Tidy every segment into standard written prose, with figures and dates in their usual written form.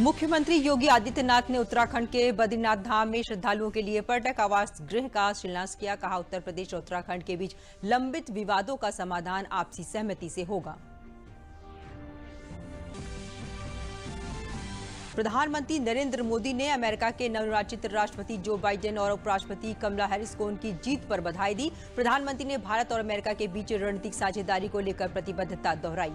मुख्यमंत्री योगी आदित्यनाथ ने उत्तराखंड के बद्रीनाथ धाम में श्रद्धालुओं के लिए पर्यटक आवास गृह का शिलान्यास किया। कहा, उत्तर प्रदेश और उत्तराखंड के बीच लंबित विवादों का समाधान आपसी सहमति से होगा। प्रधानमंत्री नरेंद्र मोदी ने अमेरिका के नवनिर्वाचित राष्ट्रपति जो बाइडेन और उपराष्ट्रपति कमला हैरिस को उनकी जीत पर बधाई दी। प्रधानमंत्री ने भारत और अमेरिका के बीच रणनीतिक साझेदारी को लेकर प्रतिबद्धता दोहराई।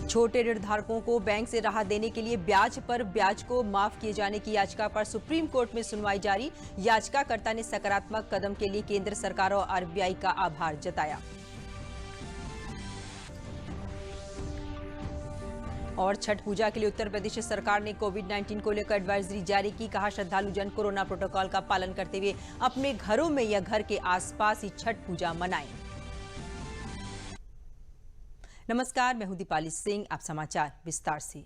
छोटे ऋण धारकों को बैंक से राहत देने के लिए ब्याज पर ब्याज को माफ किए जाने की याचिका पर सुप्रीम कोर्ट में सुनवाई जारी। याचिकाकर्ता ने सकारात्मक कदम के लिए केंद्र सरकार और आरबीआई का आभार जताया। और छठ पूजा के लिए उत्तर प्रदेश सरकार ने कोविड-19 को लेकर एडवाइजरी जारी की। कहा, श्रद्धालु जन कोरोना प्रोटोकॉल का पालन करते हुए अपने घरों में या घर के आसपास ही छठ पूजा मनाएं। नमस्कार, मैं हूं दीपाली सिंह। आप समाचार विस्तार से।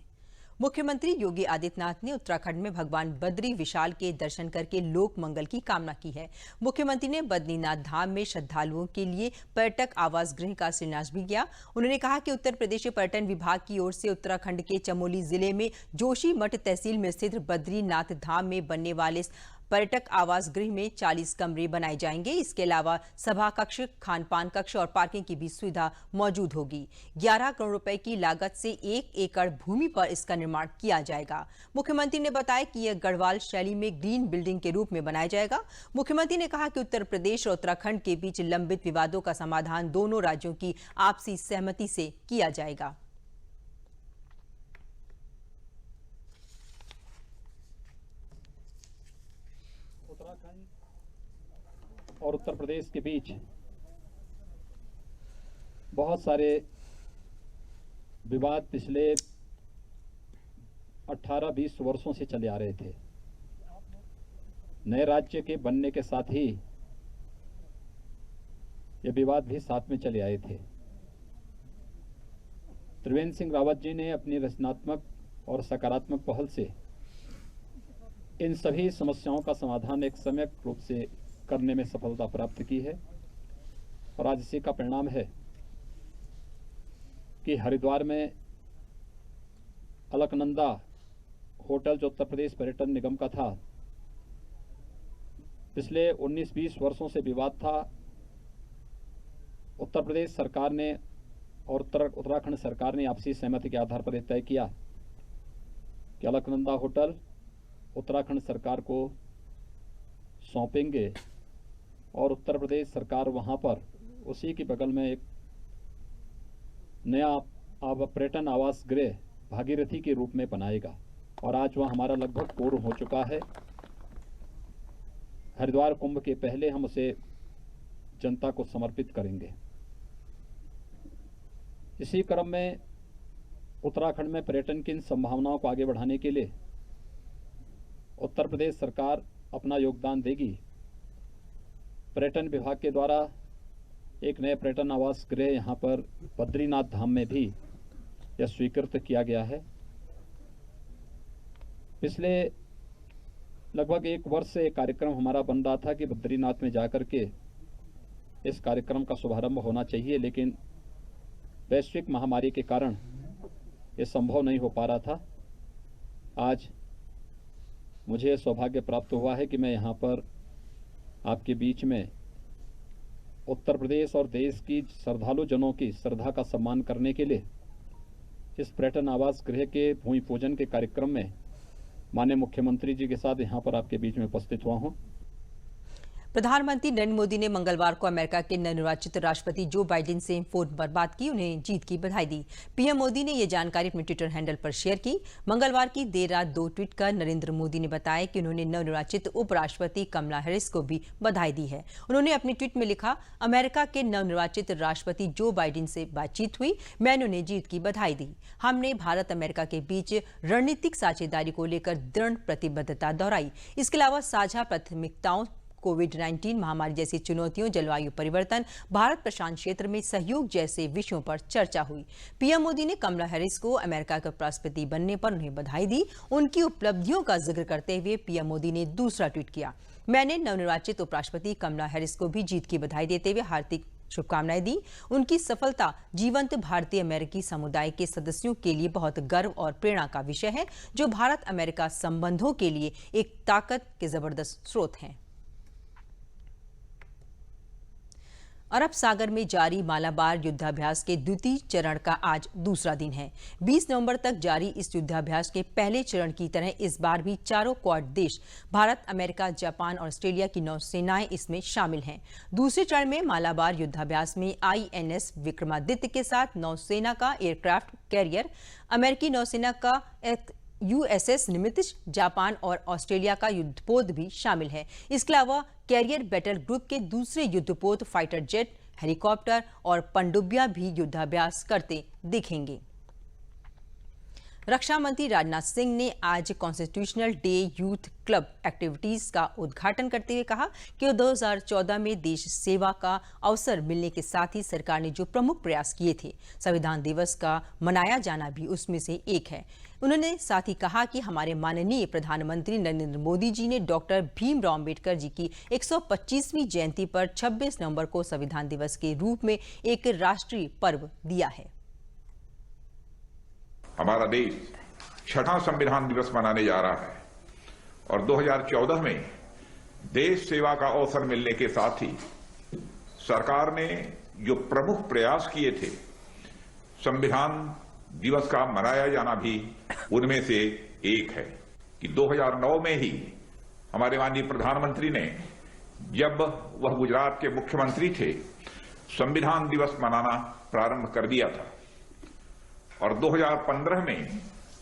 मुख्यमंत्री योगी आदित्यनाथ ने उत्तराखंड में भगवान बद्री विशाल के दर्शन करके लोक मंगल की कामना की है। मुख्यमंत्री ने बद्रीनाथ धाम में श्रद्धालुओं के लिए पर्यटक आवास गृह का शिलान्यास भी किया। उन्होंने कहा कि उत्तर प्रदेश पर्यटन विभाग की ओर से उत्तराखंड के चमोली जिले में जोशीमठ तहसील में स्थित बद्रीनाथ धाम में बनने वाले पर्यटक आवास गृह में 40 कमरे बनाए जाएंगे। इसके अलावा सभा कक्ष, खानपान कक्ष और पार्किंग की भी सुविधा मौजूद होगी। 11 करोड़ रुपए की लागत से 1 एकड़ भूमि पर इसका निर्माण किया जाएगा। मुख्यमंत्री ने बताया कि यह गढ़वाल शैली में ग्रीन बिल्डिंग के रूप में बनाया जाएगा। मुख्यमंत्री ने कहा कि उत्तर प्रदेश और उत्तराखंड के बीच लंबित विवादों का समाधान दोनों राज्यों की आपसी सहमति से किया जाएगा। उत्तराखंड और उत्तर प्रदेश के बीच बहुत सारे विवाद पिछले 18-20 वर्षों से चले आ रहे थे। नए राज्य के बनने के साथ ही ये विवाद भी साथ में चले आए थे। त्रिवेंद्र सिंह रावत जी ने अपनी रचनात्मक और सकारात्मक पहल से इन सभी समस्याओं का समाधान एक सम्यक रूप से करने में सफलता प्राप्त की है और आज इसी का परिणाम है कि हरिद्वार में अलकनंदा होटल जो उत्तर प्रदेश पर्यटन निगम का था, पिछले 19-20 वर्षों से विवाद था। उत्तर प्रदेश सरकार ने और उत्तराखंड सरकार ने आपसी सहमति के आधार पर तय किया कि अलकनंदा होटल उत्तराखंड सरकार को सौंपेंगे और उत्तर प्रदेश सरकार वहां पर उसी के बगल में एक नया पर्यटन आवास गृह भागीरथी के रूप में बनाएगा और आज वह हमारा लगभग पूर्ण हो चुका है। हरिद्वार कुंभ के पहले हम उसे जनता को समर्पित करेंगे। इसी क्रम में उत्तराखंड में पर्यटन की इन संभावनाओं को आगे बढ़ाने के लिए उत्तर प्रदेश सरकार अपना योगदान देगी। पर्यटन विभाग के द्वारा एक नए पर्यटन आवास गृह यहाँ पर बद्रीनाथ धाम में भी यह स्वीकृत किया गया है। पिछले लगभग 1 वर्ष से एक कार्यक्रम हमारा बन रहा था कि बद्रीनाथ में जाकर के इस कार्यक्रम का शुभारंभ होना चाहिए, लेकिन वैश्विक महामारी के कारण ये संभव नहीं हो पा रहा था। आज मुझे सौभाग्य प्राप्त हुआ है कि मैं यहाँ पर आपके बीच में उत्तर प्रदेश और देश की श्रद्धालु जनों की श्रद्धा का सम्मान करने के लिए इस पर्यटन आवास गृह के भूमि पूजन के कार्यक्रम में माननीय मुख्यमंत्री जी के साथ यहाँ पर आपके बीच में उपस्थित हुआ हूँ। प्रधानमंत्री नरेंद्र मोदी ने मंगलवार को अमेरिका के नवनिर्वाचित राष्ट्रपति जो बाइडेन से फोन पर बात की, उन्हें जीत की बधाई दी। पीएम मोदी ने यह जानकारी अपने ट्विटर हैंडल पर शेयर की। मंगलवार की देर रात 2 ट्वीट कर नरेंद्र मोदी ने बताया कि उन्होंने नवनिर्वाचित उपराष्ट्रपति कमला हैरिस को भी बधाई दी है। उन्होंने अपने ट्वीट में लिखा, अमेरिका के नवनिर्वाचित राष्ट्रपति जो बाइडेन से बातचीत हुई, मैंने उन्हें जीत की बधाई दी। हमने भारत अमेरिका के बीच रणनीतिक साझेदारी को लेकर दृढ़ प्रतिबद्धता दोहराई। इसके अलावा साझा प्राथमिकताओं, कोविड-19 महामारी जैसी चुनौतियों, जलवायु परिवर्तन, भारत प्रशांत क्षेत्र में सहयोग जैसे विषयों पर चर्चा हुई। पीएम मोदी ने कमला हैरिस को अमेरिका का राष्ट्रपति बनने पर उन्हें बधाई दी। उनकी उपलब्धियों का जिक्र करते हुए पीएम मोदी ने दूसरा ट्वीट किया, मैंने नवनिर्वाचित उपराष्ट्रपति कमला हैरिस को भी जीत की बधाई देते हुए हार्दिक शुभकामनाएं दी। उनकी सफलता जीवंत भारतीय अमेरिकी समुदाय के सदस्यों के लिए बहुत गर्व और प्रेरणा का विषय है, जो भारत अमेरिका संबंधों के लिए एक ताकत के जबरदस्त स्रोत हैं। अरब सागर में जारी मालाबार युद्धाभ्यास के द्वितीय चरण का आज दूसरा दिन है। 20 नवंबर तक जारी इस युद्धाभ्यास के पहले चरण की तरह इस बार भी चारों क्वाड देश भारत, अमेरिका, जापान और ऑस्ट्रेलिया की नौसेनाएं इसमें शामिल हैं। दूसरे चरण में मालाबार युद्धाभ्यास में INS विक्रमादित्य के साथ नौसेना का एयरक्राफ्ट कैरियर, अमेरिकी नौसेना का USS निमित्ज, जापान और ऑस्ट्रेलिया का युद्धपोत भी शामिल है। इसके अलावा कैरियर बैटल ग्रुप के दूसरे युद्धपोत, फाइटर जेट, हेलीकॉप्टर और पनडुब्बियां भी युद्धाभ्यास करते दिखेंगे। रक्षा मंत्री राजनाथ सिंह ने आज constitutional day youth club activities का उद्घाटन करते हुए कहा कि 2014 में देश सेवा का अवसर मिलने के साथ ही सरकार ने जो प्रमुख प्रयास किए थे, संविधान दिवस का मनाया जाना भी उसमें से एक है। उन्होंने साथ ही कहा कि हमारे माननीय प्रधानमंत्री नरेंद्र मोदी जी ने डॉक्टर भीमराव अंबेडकर जी की 125वीं जयंती पर 26 नवंबर को संविधान दिवस के रूप में एक राष्ट्रीय पर्व दिया है। हमारा देश छठा संविधान दिवस मनाने जा रहा है और 2014 में देश सेवा का अवसर मिलने के साथ ही सरकार ने जो प्रमुख प्रयास किए थे, संविधान दिवस का मनाया जाना भी उनमें से एक है कि 2009 में ही हमारे माननीय प्रधानमंत्री ने, जब वह गुजरात के मुख्यमंत्री थे, संविधान दिवस मनाना प्रारंभ कर दिया था और 2015 में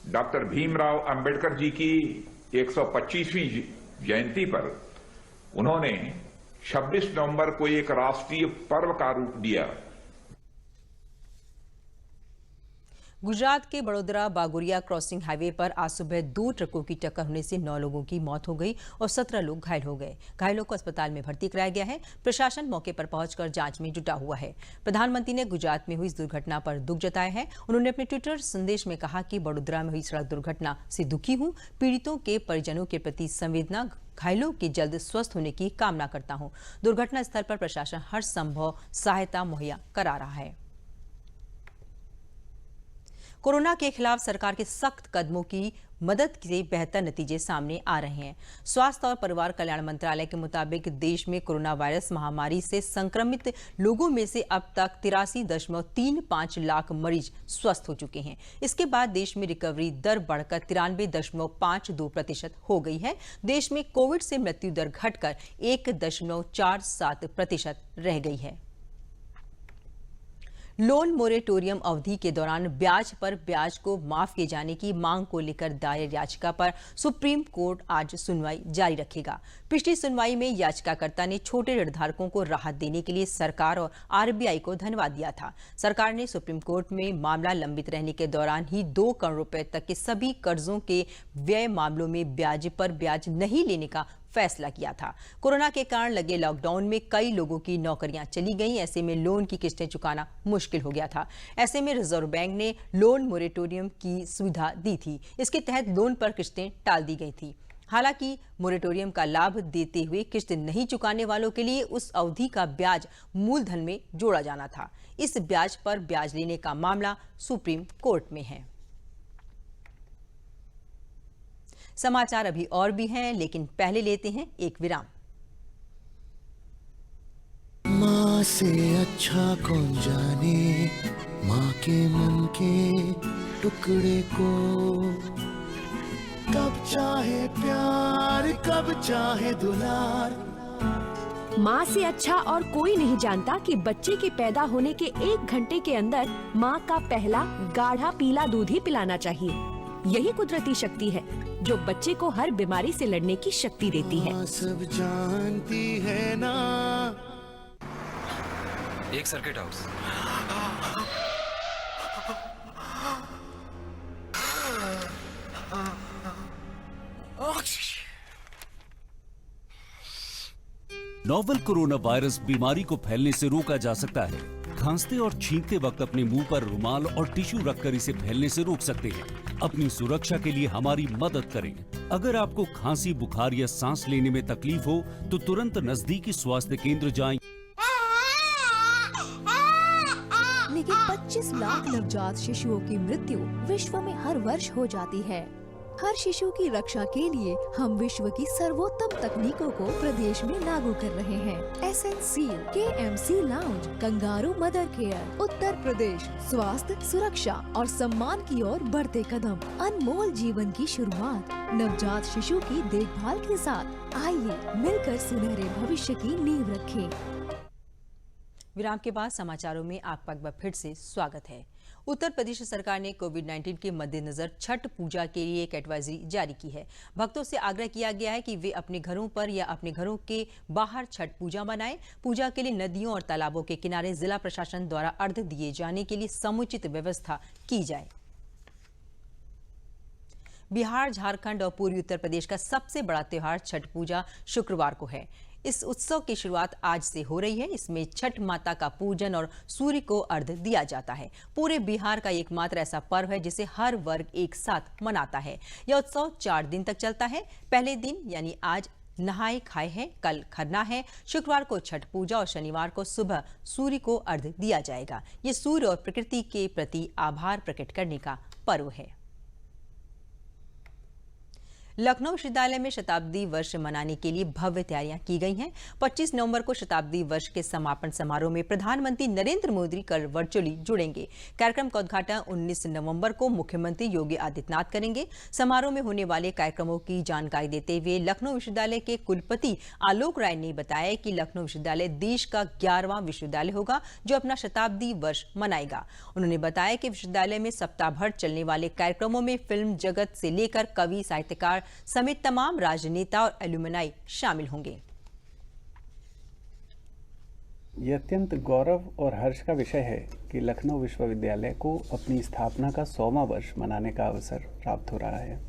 डॉक्टर भीमराव अंबेडकर जी की 125वीं जयंती पर उन्होंने 26 नवंबर को एक राष्ट्रीय पर्व का रूप दिया। गुजरात के बड़ोदरा बागोरिया क्रॉसिंग हाईवे पर आज सुबह 2 ट्रकों की टक्कर होने से 9 लोगों की मौत हो गई और 17 लोग घायल हो गए। घायलों को अस्पताल में भर्ती कराया गया है। प्रशासन मौके पर पहुंचकर जांच में जुटा हुआ है। प्रधानमंत्री ने गुजरात में हुई इस दुर्घटना पर दुख जताया है। उन्होंने अपने ट्विटर संदेश में कहा कि बड़ोदरा में हुई सड़क दुर्घटना से दुखी हूं, पीड़ितों के परिजनों के प्रति संवेदना, घायलों के जल्द स्वस्थ होने की कामना करता हूं। दुर्घटना स्थल पर प्रशासन हर संभव सहायता मुहैया करा रहा है। कोरोना के खिलाफ सरकार के सख्त कदमों की मदद से बेहतर नतीजे सामने आ रहे हैं। स्वास्थ्य और परिवार कल्याण मंत्रालय के मुताबिक देश में कोरोना वायरस महामारी से संक्रमित लोगों में से अब तक 83.35 लाख मरीज स्वस्थ हो चुके हैं। इसके बाद देश में रिकवरी दर बढ़कर 93.52% हो गई है। देश में कोविड से मृत्यु दर घटकर 1.47% रह गई है। लोन मोरेटोरियम अवधि के दौरान ब्याज पर ब्याज को माफ किए जाने की मांग को लेकर दायर याचिका पर सुप्रीम कोर्ट आज सुनवाई जारी रखेगा। पिछली सुनवाई में याचिकाकर्ता ने छोटे ऋणधारकों को राहत देने के लिए सरकार और RBI को धन्यवाद दिया था। सरकार ने सुप्रीम कोर्ट में मामला लंबित रहने के दौरान ही 2 करोड़ रुपए तक के सभी कर्जों के व्यय मामलों में ब्याज पर ब्याज नहीं लेने का फैसला किया था। कोरोना के कारण लगे लॉकडाउन में कई लोगों की नौकरियां चली गईं। ऐसे में लोन की किस्तें चुकाना मुश्किल हो गया था। ऐसे में रिजर्व बैंक ने लोन मोरेटोरियम की सुविधा दी थी। इसके तहत लोन पर किस्तें टाल दी गई थी। हालांकि मोरेटोरियम का लाभ देते हुए किस्त नहीं चुकाने वालों के लिए उस अवधि का ब्याज मूलधन में जोड़ा जाना था। इस ब्याज पर ब्याज लेने का मामला सुप्रीम कोर्ट में है। समाचार अभी और भी हैं, लेकिन पहले लेते हैं एक विराम। माँ से अच्छा कौन जाने माँ के मन के टुकड़े को, कब चाहे प्यार कब चाहे दुलार। माँ से अच्छा और कोई नहीं जानता कि बच्चे के पैदा होने के 1 घंटे के अंदर माँ का पहला गाढ़ा पीला दूध ही पिलाना चाहिए। यही कुदरती शक्ति है जो बच्चे को हर बीमारी से लड़ने की शक्ति देती है। सब जानती है ना। एक circuit house. Novel corona virus बीमारी को फैलने से रोका जा सकता है। खांसते और छींकते वक्त अपने मुंह पर रुमाल और टिश्यू रखकर इसे फैलने से रोक सकते हैं। अपनी सुरक्षा के लिए हमारी मदद करें। अगर आपको खांसी, बुखार या सांस लेने में तकलीफ हो तो तुरंत नजदीकी स्वास्थ्य केंद्र जाएं। लेकिन 25 लाख नवजात शिशुओं की मृत्यु विश्व में हर वर्ष हो जाती है। हर शिशु की रक्षा के लिए हम विश्व की सर्वोत्तम तकनीकों को प्रदेश में लागू कर रहे हैं। SNC, KMC lounge, kangaroo mother care, Uttar Pradesh स्वास्थ्य, सुरक्षा और सम्मान की ओर बढ़ते कदम, अनमोल जीवन की शुरुआत, नवजात शिशु की देखभाल के साथ आइए मिलकर सुनहरे भविष्य की नींव रखें। विराम के बाद समाचारों में आपका एक बार फिर से स्वागत है। उत्तर प्रदेश सरकार ने कोविड-19 के मद्देनजर छठ पूजा के लिए एक एडवाइजरी जारी की है। भक्तों से आग्रह किया गया है कि वे अपने घरों पर या अपने घरों के बाहर छठ पूजा मनाएं। पूजा के लिए नदियों और तालाबों के किनारे जिला प्रशासन द्वारा अर्घ्य दिए जाने के लिए समुचित व्यवस्था की जाए। बिहार, झारखंड और पूर्वी उत्तर प्रदेश का सबसे बड़ा त्योहार छठ पूजा शुक्रवार को है। इस उत्सव की शुरुआत आज से हो रही है। इसमें छठ माता का पूजन और सूर्य को अर्घ्य दिया जाता है। पूरे बिहार का एकमात्र ऐसा पर्व है जिसे हर वर्ग एक साथ मनाता है। यह उत्सव 4 दिन तक चलता है। पहले दिन यानी आज नहाए खाए हैं, कल खरना है, शुक्रवार को छठ पूजा और शनिवार को सुबह सूर्य को अर्घ्य दिया जाएगा। ये सूर्य और प्रकृति के प्रति आभार प्रकट करने का पर्व है। लखनऊ विश्वविद्यालय में शताब्दी वर्ष मनाने के लिए भव्य तैयारियां की गई हैं। 25 नवंबर को शताब्दी वर्ष के समापन समारोह में प्रधानमंत्री नरेंद्र मोदी कल वर्चुअली जुड़ेंगे। कार्यक्रम का उद्घाटन 19 नवंबर को मुख्यमंत्री योगी आदित्यनाथ करेंगे। समारोह में होने वाले कार्यक्रमों की जानकारी देते हुए लखनऊ विश्वविद्यालय के कुलपति आलोक राय ने बताया कि लखनऊ विश्वविद्यालय देश का 11वां विश्वविद्यालय होगा जो अपना शताब्दी वर्ष मनाएगा। उन्होंने बताया कि विश्वविद्यालय में सप्ताह भर चलने वाले कार्यक्रमों में फिल्म जगत से लेकर कवि, साहित्यकार समेत तमाम राजनेता और एल्यूमिनाई शामिल होंगे। ये अत्यंत गौरव और हर्ष का विषय है कि लखनऊ विश्वविद्यालय को अपनी स्थापना का 100वां वर्ष मनाने का अवसर प्राप्त हो रहा है।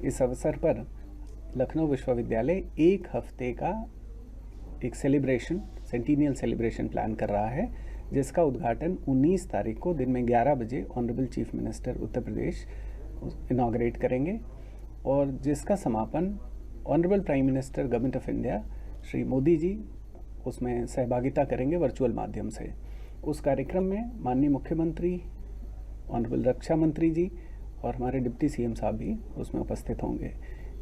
इस अवसर पर लखनऊ विश्वविद्यालय एक हफ्ते का एक सेंटिनियल सेलिब्रेशन प्लान कर रहा है, जिसका उद्घाटन 19 तारीख को दिन में 11 बजे honourable chief minister Uttar Pradesh inaugurate करेंगे और जिसका समापन honourable prime minister government of India Shri Modi ji उसमें सहभागिता करेंगे वर्चुअल माध्यम से। उस कार्यक्रम में माननीय मुख्यमंत्री, ऑनरेबल रक्षा मंत्री जी और हमारे डिप्टी CM साहब भी उसमें उपस्थित होंगे।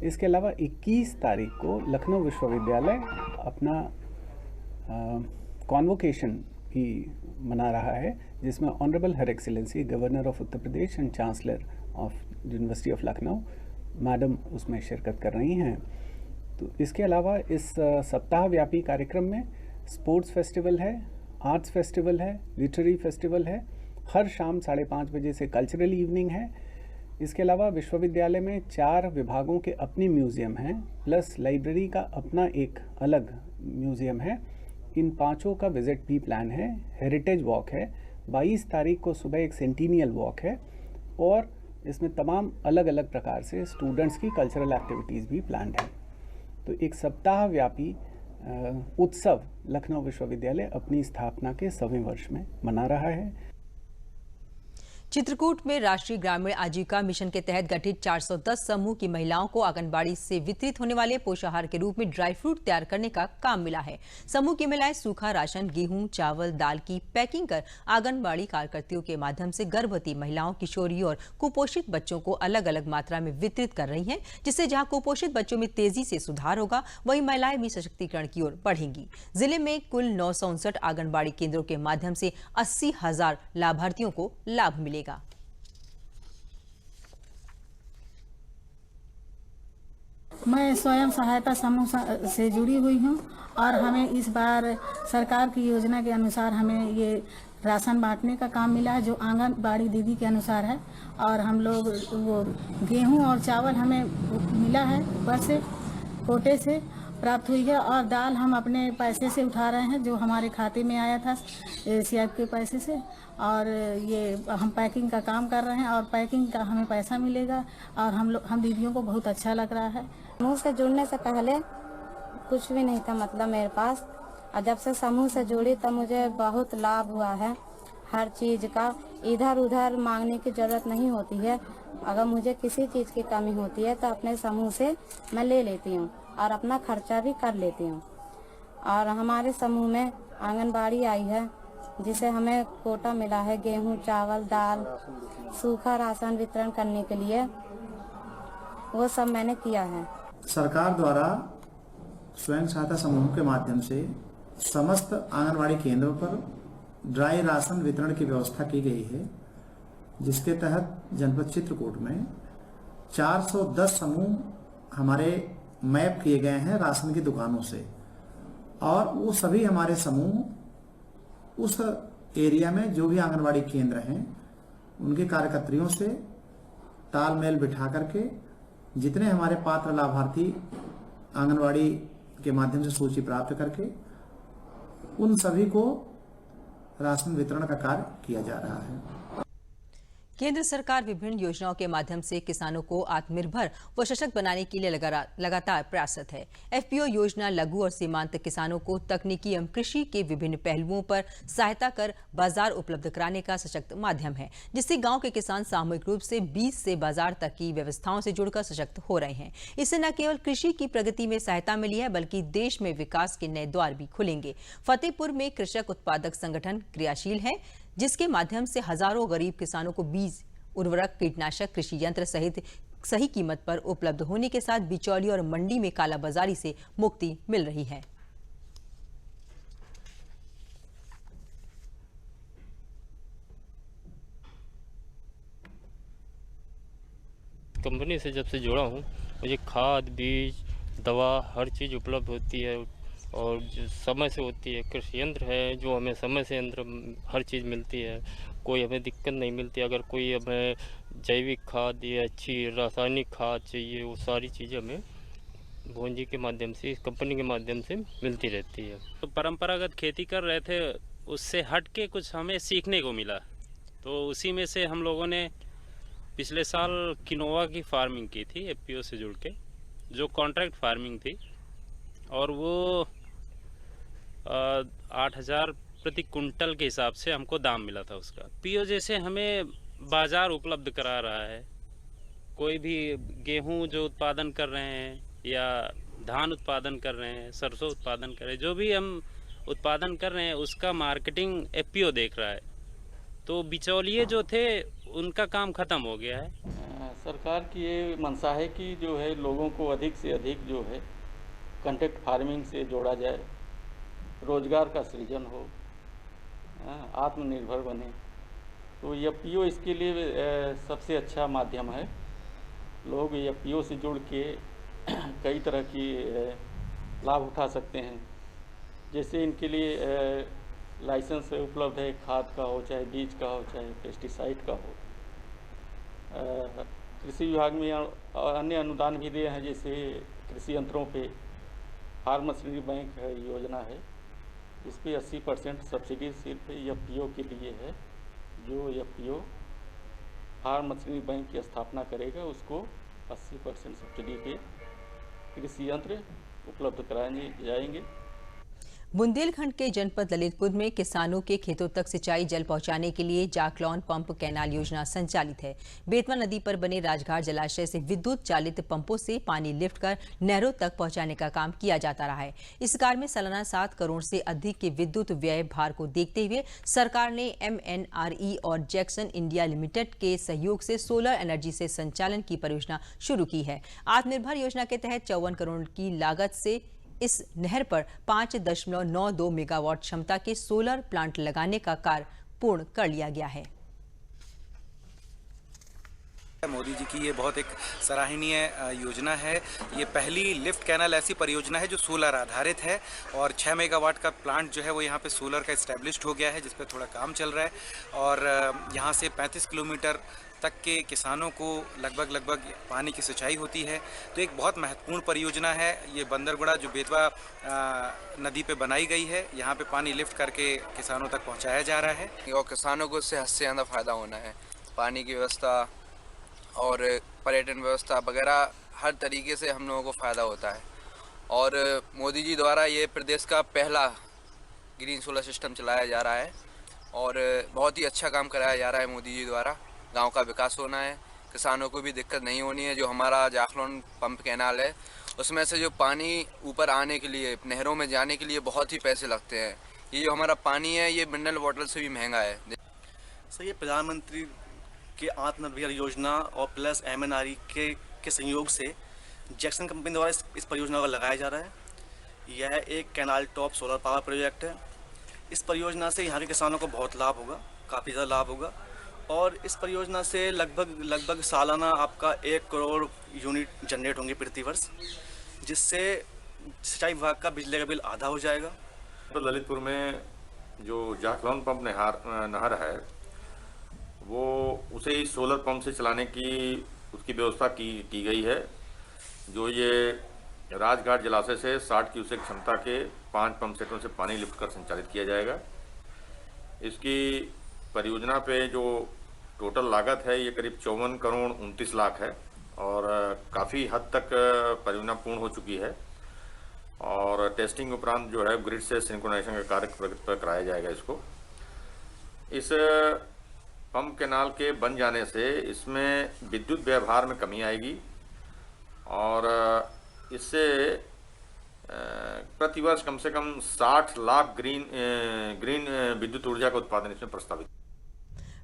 इसके अलावा 21 तारीख को लखनऊ विश्वविद्यालय अपना कॉन्वोकेशन भी मना रहा है, जिसमें honourable her excellency governor of Uttar Pradesh and chancellor of university of Lucknow madam उसमें शिरकत कर रही हैं। तो इसके अलावा इस सप्ताह व्यापी कार्यक्रम में स्पोर्ट्स फेस्टिवल है, आर्ट्स फेस्टिवल है, लिटरेरी फेस्टिवल है, हर शाम 5:30 बजे से कल्चरल इवनिंग है। इसके अलावा विश्वविद्यालय में 4 विभागों के अपने म्यूज़ियम हैं, प्लस लाइब्रेरी का अपना एक अलग म्यूज़ियम है। इन 5 का विजिट भी प्लान है। हेरिटेज वॉक है, 22 तारीख को सुबह एक सेंटिनियल वॉक है और इसमें तमाम अलग अलग प्रकार से स्टूडेंट्स की कल्चरल एक्टिविटीज़ भी प्लान्ड है। तो एक सप्ताह व्यापी उत्सव लखनऊ विश्वविद्यालय अपनी स्थापना के 100वें वर्ष में मना रहा है। चित्रकूट में राष्ट्रीय ग्रामीण आजीविका मिशन के तहत गठित 410 समूह की महिलाओं को आंगनबाड़ी से वितरित होने वाले पोषाहार के रूप में ड्राई फ्रूट तैयार करने का काम मिला है। समूह की महिलाएं सूखा राशन, गेहूं, चावल, दाल की पैकिंग कर आंगनबाड़ी कार्यकर्तियों के माध्यम से गर्भवती महिलाओं, किशोरियों और कुपोषित बच्चों को अलग अलग मात्रा में वितरित कर रही हैं, जिससे जहां कुपोषित बच्चों में तेजी से सुधार होगा, वहीं महिलाएं भी सशक्तिकरण की ओर बढ़ेंगी। जिले में कुल 959 आंगनबाड़ी केंद्रों के माध्यम से 80,000 लाभार्थियों को लाभ मिलेगा। मैं स्वयं सहायता समूह से जुड़ी हुई हूँ और हमें इस बार सरकार की योजना के अनुसार हमें ये राशन बांटने का काम मिला है, जो आंगनबाड़ी दीदी के अनुसार है। और हम लोग वो गेहूं और चावल हमें मिला है, ऊपर से कोटे से प्राप्त हुई है, और दाल हम अपने पैसे से उठा रहे हैं जो हमारे खाते में आया था CF के पैसे से। और ये हम पैकिंग का काम कर रहे हैं और पैकिंग का हमें पैसा मिलेगा और हम दीदियों को बहुत अच्छा लग रहा है। समूह से जुड़ने से पहले कुछ भी नहीं था मतलब मेरे पास, और जब से समूह से जुड़ी तब मुझे बहुत लाभ हुआ है। हर चीज़ का इधर उधर मांगने की ज़रूरत नहीं होती है। अगर मुझे किसी चीज़ की कमी होती है तो अपने समूह से मैं ले लेती हूँ और अपना खर्चा भी कर लेती हूँ। और हमारे समूह में आंगनबाड़ी आई है, जिसे हमें कोटा मिला है गेहूं, चावल, दाल, सूखा राशन वितरण करने के लिए, वो सब मैंने किया है। सरकार द्वारा स्वयं सहायता समूह के माध्यम से समस्त आंगनवाड़ी केंद्रों पर ड्राई राशन वितरण की व्यवस्था की गई है, जिसके तहत जनपद चित्रकूट में 410 समूह हमारे मैप किए गए हैं राशन की दुकानों से, और वो सभी हमारे समूह उस एरिया में जो भी आंगनवाड़ी केंद्र हैं उनके कार्यकर्त्रियों से तालमेल बिठा करके जितने हमारे पात्र लाभार्थी आंगनवाड़ी के माध्यम से सूची प्राप्त करके उन सभी को राशन वितरण का कार्य किया जा रहा है। केंद्र सरकार विभिन्न योजनाओं के माध्यम से किसानों को आत्मनिर्भर व सशक्त बनाने के लिए लगातार प्रयासरत है। एफपीओ योजना लघु और सीमांत किसानों को तकनीकी एवं कृषि के विभिन्न पहलुओं पर सहायता कर बाजार उपलब्ध कराने का सशक्त माध्यम है, जिससे गांव के किसान सामूहिक रूप से बीज से बाजार तक की व्यवस्थाओं से जुड़कर सशक्त हो रहे हैं। इससे न केवल कृषि की प्रगति में सहायता मिली है, बल्कि देश में विकास के नए द्वार भी खुलेंगे। फतेहपुर में कृषक उत्पादक संगठन क्रियाशील है, जिसके माध्यम से हजारों गरीब किसानों को बीज, उर्वरक, कीटनाशक, कृषि यंत्र सहित सही कीमत पर उपलब्ध होने के साथ बिचौलियों और मंडी में कालाबाजारी से मुक्ति मिल रही है। कंपनी से जब से जुड़ा हूँ, मुझे खाद, बीज, दवा हर चीज़ उपलब्ध होती है और जो समय से होती है। कृषि यंत्र है जो हमें समय से यंत्र हर चीज़ मिलती है, कोई हमें दिक्कत नहीं मिलती। अगर कोई हमें जैविक खाद या अच्छी रासायनिक खाद चाहिए, वो सारी चीज़ें हमें भोंजी के माध्यम से, इस कंपनी के माध्यम से मिलती रहती है। तो परंपरागत खेती कर रहे थे, उससे हट के कुछ हमें सीखने को मिला, तो उसी में से हम लोगों ने पिछले साल किनोवा की फार्मिंग की थी एफपीओ से जुड़ के, जो कॉन्ट्रैक्ट फार्मिंग थी, और वो 8,000 प्रति कुंटल के हिसाब से हमको दाम मिला था उसका। पीओ जैसे हमें बाजार उपलब्ध करा रहा है। कोई भी गेहूं जो उत्पादन कर रहे हैं या धान उत्पादन कर रहे हैं, सरसों उत्पादन कर रहे हैं, जो भी हम उत्पादन कर रहे हैं उसका मार्केटिंग एफपीओ देख रहा है। तो बिचौलिए जो थे उनका काम ख़त्म हो गया है। सरकार की ये मंशा है कि जो है लोगों को अधिक से अधिक जो है कॉन्ट्रैक्ट फार्मिंग से जोड़ा जाए, रोजगार का सृजन हो, आत्मनिर्भर बने। तो एफपीओ इसके लिए सबसे अच्छा माध्यम है। लोग एफपीओ से जुड़ के कई तरह की लाभ उठा सकते हैं। जैसे इनके लिए लाइसेंस उपलब्ध है, खाद का हो, चाहे बीज का हो, चाहे पेस्टिसाइड का हो। कृषि विभाग में अन्य अनुदान भी दिए हैं, जैसे कृषि यंत्रों पे फार्म मशीनरी बैंक योजना है, इस पर 80% सब्सिडी सिर्फ एफपीओ के लिए है। जो एफपीओ फार्म मशीनरी बैंक की स्थापना करेगा उसको 80% सब्सिडी पे कृषि यंत्र उपलब्ध कराए जाएंगे। बुंदेलखंड के जनपद ललितपुर में किसानों के खेतों तक सिंचाई जल पहुंचाने के लिए जाकलौन पंप कैनाल योजना संचालित है। बेतवा नदी पर बने राजघाट जलाशय से विद्युत चालित पंपों से पानी लिफ्ट कर नहरों तक पहुंचाने का काम किया जाता रहा है। इस कार्य में सालाना 7 करोड़ से अधिक के विद्युत व्यय भार को देखते हुए सरकार ने MNRE और जैक्सन इंडिया लिमिटेड के सहयोग से सोलर एनर्जी से संचालन की परियोजना शुरू की है। आत्मनिर्भर योजना के तहत 54 करोड़ की लागत से इस नहर पर 5.92 मेगावाट क्षमता के सोलर प्लांट लगाने का कार्य पूर्ण कर लिया गया है। मोदी जी की ये बहुत एक सराहनीय योजना है। ये पहली लिफ्ट कैनाल ऐसी परियोजना है जो सोलर आधारित है और 6 मेगावाट का प्लांट जो है वो यहाँ पे सोलर का इस्टेब्लिश्ड हो गया है, जिस पे थोड़ा काम चल रहा है। और यहाँ से 35 किलोमीटर तक के किसानों को लगभग पानी की सिंचाई होती है। तो एक बहुत महत्वपूर्ण परियोजना है ये। बंदरगुड़ा जो बेतवा नदी पे बनाई गई है, यहाँ पे पानी लिफ्ट करके किसानों तक पहुँचाया जा रहा है और किसानों को इससे हद से ज़्यादा फ़ायदा होना है। पानी की व्यवस्था और पर्यटन व्यवस्था वगैरह हर तरीके से हम लोगों को फ़ायदा होता है। और मोदी जी द्वारा ये प्रदेश का पहला ग्रीन सोलर सिस्टम चलाया जा रहा है और बहुत ही अच्छा काम कराया जा रहा है मोदी जी द्वारा। गांव का विकास होना है, किसानों को भी दिक्कत नहीं होनी है। जो हमारा जाखलौन पंप कैनाल है उसमें से जो पानी ऊपर आने के लिए, नहरों में जाने के लिए बहुत ही पैसे लगते हैं। ये जो हमारा पानी है ये मिनरल वाटर से भी महंगा है। सर ये प्रधानमंत्री के आत्मनिर्भर योजना और प्लस MNRE के संयोग से जैक्सन कंपनी द्वारा इस परियोजना को लगाया जा रहा है। यह एक canal top solar power project है। इस परियोजना से यहाँ के किसानों को बहुत लाभ होगा, काफ़ी ज़्यादा लाभ होगा और इस परियोजना से लगभग सालाना आपका 1 करोड़ यूनिट जनरेट होंगे प्रति वर्ष, जिससे सिंचाई विभाग का बिजली का बिल आधा हो जाएगा। तो ललितपुर में जो जाखलौन पंप नहर है वो उसे ही सोलर पंप से चलाने की उसकी व्यवस्था की गई है। जो ये राजघाट जलाशय से 60 क्यूसेक क्षमता के 5 पंप सेटों से पानी लिफ्ट कर संचालित किया जाएगा। इसकी परियोजना पे जो टोटल लागत है ये करीब 54 करोड़ 29 लाख है और काफ़ी हद तक परियोजना पूर्ण हो चुकी है और टेस्टिंग उपरांत जो है ग्रिड से सिंक्रोनाइजेशन का कार्य प्रगति पर कराया जाएगा। इसको इस पंप कैनाल के बन जाने से इसमें विद्युत व्यवहार में कमी आएगी और इससे प्रतिवर्ष कम से कम 60 लाख ग्रीन विद्युत ऊर्जा का उत्पादन इसमें प्रस्तावित।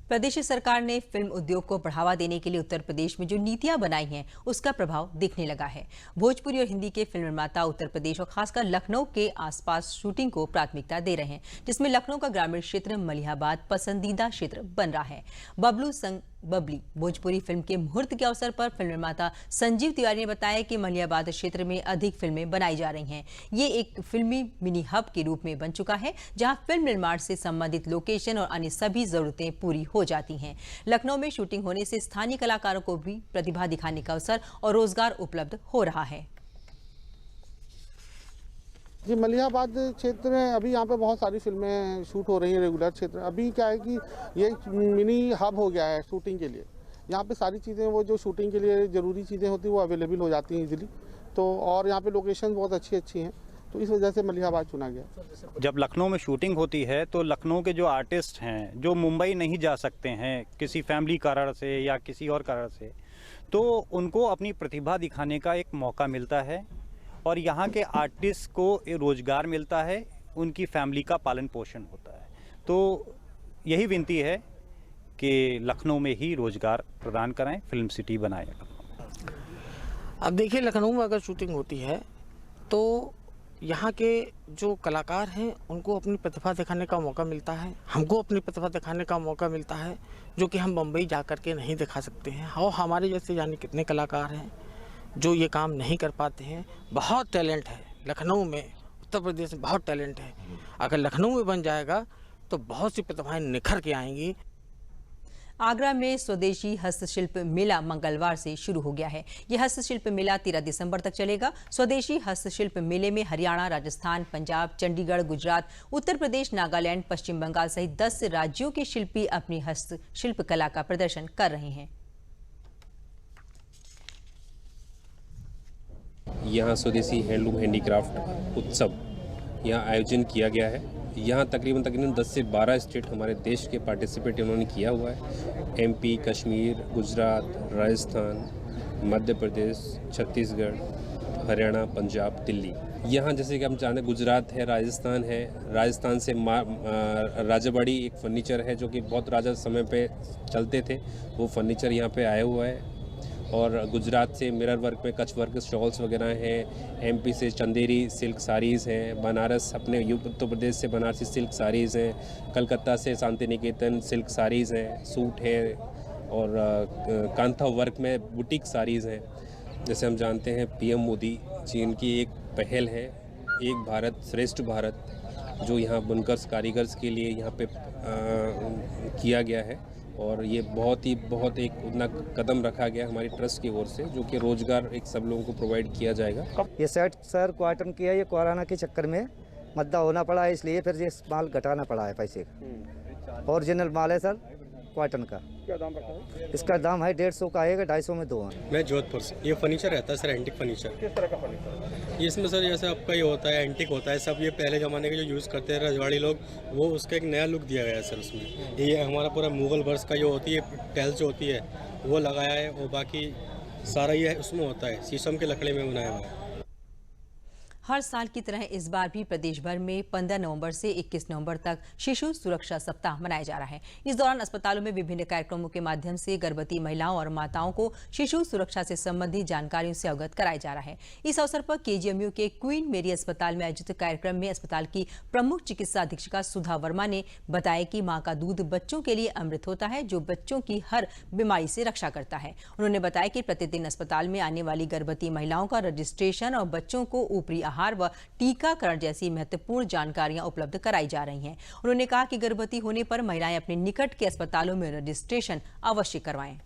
प्रदेश सरकार ने फिल्म उद्योग को बढ़ावा देने के लिए उत्तर प्रदेश में जो नीतियां बनाई हैं उसका प्रभाव दिखने लगा है। भोजपुरी और हिंदी के फिल्म निर्माता उत्तर प्रदेश और खासकर लखनऊ के आसपास शूटिंग को प्राथमिकता दे रहे हैं, जिसमें लखनऊ का ग्रामीण क्षेत्र मलिहाबाद पसंदीदा क्षेत्र बन रहा है। बबलू संग बबली भोजपुरी फिल्म के मुहूर्त के अवसर पर फिल्म निर्माता संजीव तिवारी ने बताया कि मलिहाबाद क्षेत्र में अधिक फिल्में बनाई जा रही हैं। ये एक फिल्मी मिनी हब के रूप में बन चुका है, जहां फिल्म निर्माण से संबंधित लोकेशन और अन्य सभी जरूरतें पूरी हो जाती हैं। लखनऊ में शूटिंग होने से स्थानीय कलाकारों को भी प्रतिभा दिखाने का अवसर और रोजगार उपलब्ध हो रहा है। जी मलिहाबाद क्षेत्र में अभी यहाँ पे बहुत सारी फिल्में शूट हो रही हैं रेगुलर क्षेत्र। अभी क्या है कि ये मिनी हब हो गया है शूटिंग के लिए। यहाँ पे सारी चीज़ें वो जो शूटिंग के लिए ज़रूरी चीज़ें होती हैं वो अवेलेबल हो जाती हैं इजीली। तो और यहाँ पे लोकेशन बहुत अच्छी हैं, तो इस वजह से मलिहाबाद चुना गया। जब लखनऊ में शूटिंग होती है तो लखनऊ के जो आर्टिस्ट हैं जो मुंबई नहीं जा सकते हैं किसी फैमिली कारण से या किसी और कारण से, तो उनको अपनी प्रतिभा दिखाने का एक मौका मिलता है और यहाँ के आर्टिस्ट को रोजगार मिलता है, उनकी फैमिली का पालन पोषण होता है। तो यही विनती है कि लखनऊ में ही रोजगार प्रदान कराएं, फिल्म सिटी बनाएं। अब देखिए लखनऊ में अगर शूटिंग होती है तो यहाँ के जो कलाकार हैं उनको अपनी प्रतिभा दिखाने का मौका मिलता है, हमको अपनी प्रतिभा दिखाने का मौका मिलता है, जो कि हम मुंबई जा कर के नहीं दिखा सकते हैं। और हमारे जैसे जाने कितने कलाकार हैं जो ये काम नहीं कर पाते हैं। बहुत टैलेंट है लखनऊ में, उत्तर प्रदेश में बहुत टैलेंट है। अगर लखनऊ में बन जाएगा तो बहुत सी प्रतिभाएं निखर के आएंगी। आगरा में स्वदेशी हस्तशिल्प मेला मंगलवार से शुरू हो गया है। यह हस्तशिल्प मेला 13 दिसंबर तक चलेगा। स्वदेशी हस्तशिल्प मेले में हरियाणा, राजस्थान, पंजाब, चंडीगढ़, गुजरात, उत्तर प्रदेश, नागालैंड, पश्चिम बंगाल सहित 10 राज्यों के शिल्पी अपनी हस्तशिल्प कला का प्रदर्शन कर रहे हैं। यहाँ स्वदेशी हैंडलूम हैंडीक्राफ्ट उत्सव यहाँ आयोजन किया गया है। यहाँ तकरीबन 10 से 12 स्टेट हमारे देश के पार्टिसिपेट उन्होंने किया हुआ है। MP, कश्मीर, गुजरात, राजस्थान, मध्य प्रदेश, छत्तीसगढ़, हरियाणा, पंजाब, दिल्ली। यहाँ जैसे कि हम जानते हैं गुजरात है, राजस्थान है। राजस्थान से राजबाड़ी एक फर्नीचर है जो कि बहुत राजा समय पे चलते थे, वो फर्नीचर यहाँ पे आया हुआ है। और गुजरात से मिरर वर्क में कच्छ वर्क शॉल्स वगैरह हैं। MP से चंदेरी सिल्क साड़ीज़ हैं। बनारस अपने उत्तर प्रदेश से बनारसी सिल्क साड़ीज़ हैं। कलकत्ता से शांति निकेतन सिल्क साड़ीज़ हैं, सूट है। और कांथा वर्क में बुटीक साड़ीज़ हैं। जैसे हम जानते हैं PM मोदी जी इनकी एक पहल है एक भारत श्रेष्ठ भारत, जो यहाँ बुनकर्स कारीगर्स के लिए यहाँ पे किया गया है। और ये बहुत एक उतना कदम रखा गया हमारी ट्रस्ट की ओर से, जो कि रोजगार एक सब लोगों को प्रोवाइड किया जाएगा। ये सेट सर क्वार्टन किया, ये कोरोना के चक्कर में मद्दा होना पड़ा है, इसलिए फिर ये माल घटाना पड़ा है पैसे का। ओरिजिनल माल है सर क्वार्टन का। क्या दाम रखा है? इसका दाम है 150 का आएगा, 250 में 2 हैं। मैं जोधपुर से। ये फर्नीचर रहता है सर, एंटिक फर्नीचर। किस तरह का फर्नीचर? इसमें सर जैसे आपका ये होता है एंटिक होता है, सब ये पहले ज़माने के जो यूज़ करते हैं रजवाड़ी लोग, वो उसका एक नया लुक दिया गया है सर उसमें। ये हमारा पूरा मुगल वर्ष का जो होती है टेल्स जो होती है वो लगाया है, और बाकी सारा ये उसमें होता है शीशम के लकड़े में बनाया हुआ है। हर साल की तरह इस बार भी प्रदेश भर में 15 नवंबर से 21 नवंबर तक शिशु सुरक्षा सप्ताह मनाया जा रहा है। इस दौरान अस्पतालों में विभिन्न कार्यक्रमों के माध्यम से गर्भवती महिलाओं और माताओं को शिशु सुरक्षा से संबंधित जानकारियों से अवगत कराया जा रहा है। इस अवसर पर KGMU के क्वीन मेरी अस्पताल में आयोजित कार्यक्रम में अस्पताल की प्रमुख चिकित्सा अधीक्षिका सुधा वर्मा ने बताया कि मां का दूध बच्चों के लिए अमृत होता है, जो बच्चों की हर बीमारी से रक्षा करता है। उन्होंने बताया कि प्रतिदिन अस्पताल में आने वाली गर्भवती महिलाओं का रजिस्ट्रेशन और बच्चों को ऊपरी आहार व टीकाकरण जैसी महत्वपूर्ण जानकारियां उपलब्ध कराई जा रही हैं। उन्होंने कहा कि गर्भवती होने पर महिलाएं अपने निकट के अस्पतालों में रजिस्ट्रेशन अवश्य करवाएं।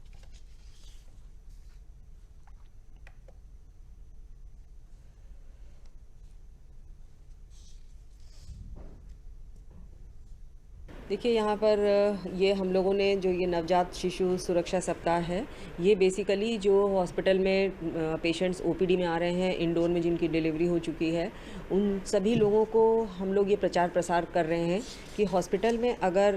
देखिए, यहाँ पर ये हम लोगों ने जो ये नवजात शिशु सुरक्षा सप्ताह है, ये बेसिकली जो हॉस्पिटल में पेशेंट्स OPD में आ रहे हैं, इंडोर में जिनकी डिलीवरी हो चुकी है, उन सभी लोगों को हम लोग ये प्रचार प्रसार कर रहे हैं कि हॉस्पिटल में अगर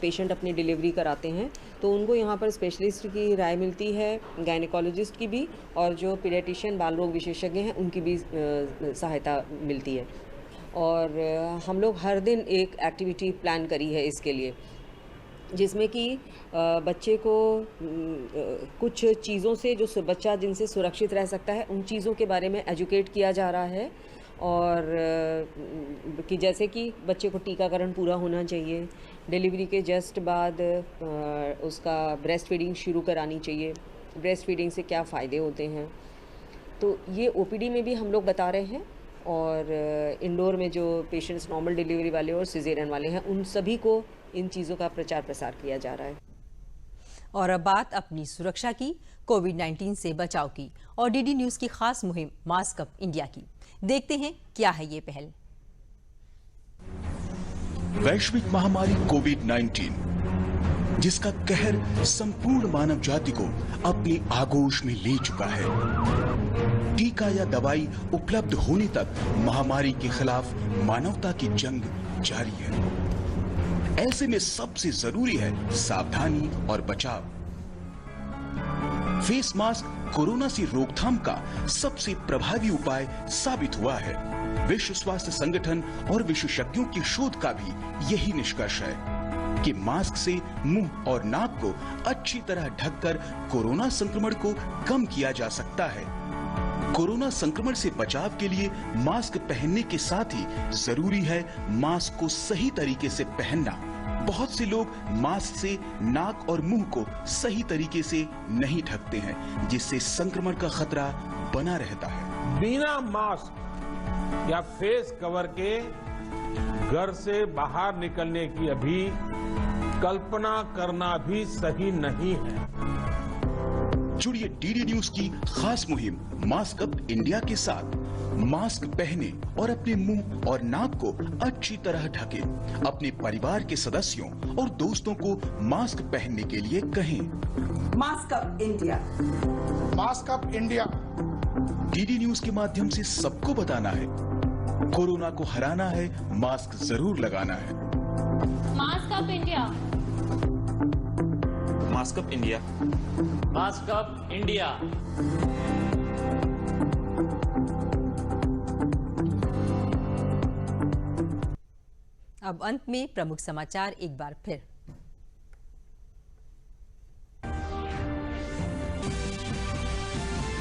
पेशेंट अपनी डिलीवरी कराते हैं तो उनको यहाँ पर स्पेशलिस्ट की राय मिलती है, गायनेकोलॉजिस्ट की भी, और जो पीडियाट्रिशियन बाल रोग विशेषज्ञ हैं उनकी भी सहायता मिलती है। और हम लोग हर दिन एक एक्टिविटी प्लान करी है इसके लिए, जिसमें कि बच्चे को कुछ चीज़ों से जो बच्चा जिनसे सुरक्षित रह सकता है उन चीज़ों के बारे में एजुकेट किया जा रहा है। और कि जैसे कि बच्चे को टीकाकरण पूरा होना चाहिए, डिलीवरी के जस्ट बाद उसका ब्रेस्ट फीडिंग शुरू करानी चाहिए, ब्रेस्ट फीडिंग से क्या फ़ायदे होते हैं, तो ये OPD में भी हम लोग बता रहे हैं। और इंडोर में जो पेशेंट्स नॉर्मल डिलीवरी वाले और सिजेरियन वाले हैं उन सभी को इन चीज़ों का प्रचार प्रसार किया जा रहा है। और अब बात अपनी सुरक्षा की, कोविड-19 से बचाव की और DD न्यूज़ की खास मुहिम मास्क अप इंडिया की। देखते हैं क्या है ये पहल। वैश्विक महामारी कोविड-19 जिसका कहर संपूर्ण मानव जाति को अपनी आगोश में ले चुका है। टीका या दवाई उपलब्ध होने तक महामारी के खिलाफ मानवता की जंग जारी है। ऐसे में सबसे जरूरी है सावधानी और बचाव। फेस मास्क कोरोना से रोकथाम का सबसे प्रभावी उपाय साबित हुआ है। विश्व स्वास्थ्य संगठन और विशेषज्ञों की शोध का भी यही निष्कर्ष है कि मास्क से मुंह और नाक को अच्छी तरह ढककर कोरोना संक्रमण को कम किया जा सकता है। कोरोना संक्रमण से बचाव के लिए मास्क पहनने के साथ ही जरूरी है मास्क को सही तरीके से पहनना। बहुत से लोग मास्क से नाक और मुंह को सही तरीके से नहीं ढकते हैं, जिससे संक्रमण का खतरा बना रहता है। बिना मास्क या फेस कवर के घर से बाहर निकलने की अभी कल्पना करना भी सही नहीं है। जुड़िए DD न्यूज की खास मुहिम मास्क अप इंडिया के साथ। मास्क पहने और अपने मुंह और नाक को अच्छी तरह ढके। अपने परिवार के सदस्यों और दोस्तों को मास्क पहनने के लिए कहें। Mask up India, mask up India. DD news के माध्यम से सबको बताना है, कोरोना को हराना है, मास्क जरूर लगाना है। Mask up India, mask up India, mask up India. अब अंत में प्रमुख समाचार एक बार फिर।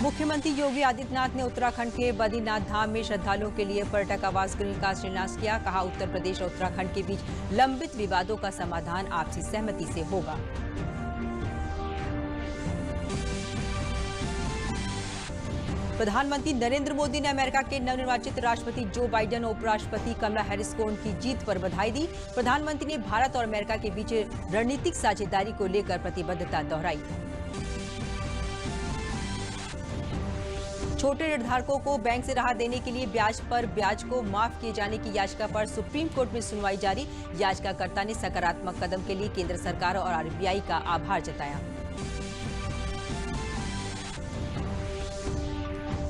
मुख्यमंत्री योगी आदित्यनाथ ने उत्तराखंड के बद्रीनाथ धाम में श्रद्धालुओं के लिए पर्यटक आवास गृह का शिलान्यास किया। कहा, उत्तर प्रदेश और उत्तराखंड के बीच लंबित विवादों का समाधान आपसी सहमति से होगा। प्रधानमंत्री नरेंद्र मोदी ने अमेरिका के नवनिर्वाचित राष्ट्रपति जो बाइडेन और उपराष्ट्रपति कमला हैरिस को उनकी जीत पर बधाई दी। प्रधानमंत्री ने भारत और अमेरिका के बीच रणनीतिक साझेदारी को लेकर प्रतिबद्धता दोहराई। छोटे ऋणधारकों को बैंक से राहत देने के लिए ब्याज पर ब्याज को माफ किए जाने की याचिका पर सुप्रीम कोर्ट में सुनवाई जारी। याचिकाकर्ता ने सकारात्मक कदम के लिए केंद्र सरकार और RBI का आभार जताया।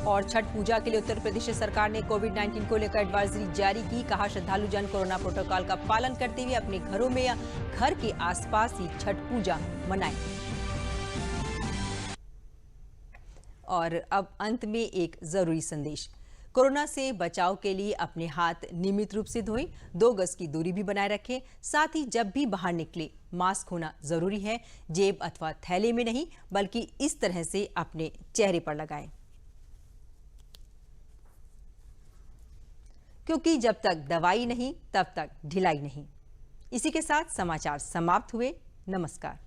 और छठ पूजा के लिए उत्तर प्रदेश सरकार ने कोविड-19 को लेकर एडवाइजरी जारी की। कहा, श्रद्धालु जन कोरोना प्रोटोकॉल का पालन करते हुए अपने घरों में या घर के आसपास ही छठ पूजा मनाएं। और अब अंत में एक जरूरी संदेश। कोरोना से बचाव के लिए अपने हाथ नियमित रूप से धोएं, 2 गज की दूरी भी बनाए रखें। साथ ही जब भी बाहर निकले मास्क होना जरूरी है। जेब अथवा थैले में नहीं, बल्कि इस तरह से अपने चेहरे पर लगाएं। क्योंकि जब तक दवाई नहीं, तब तक ढिलाई नहीं। इसी के साथ समाचार समाप्त हुए। नमस्कार।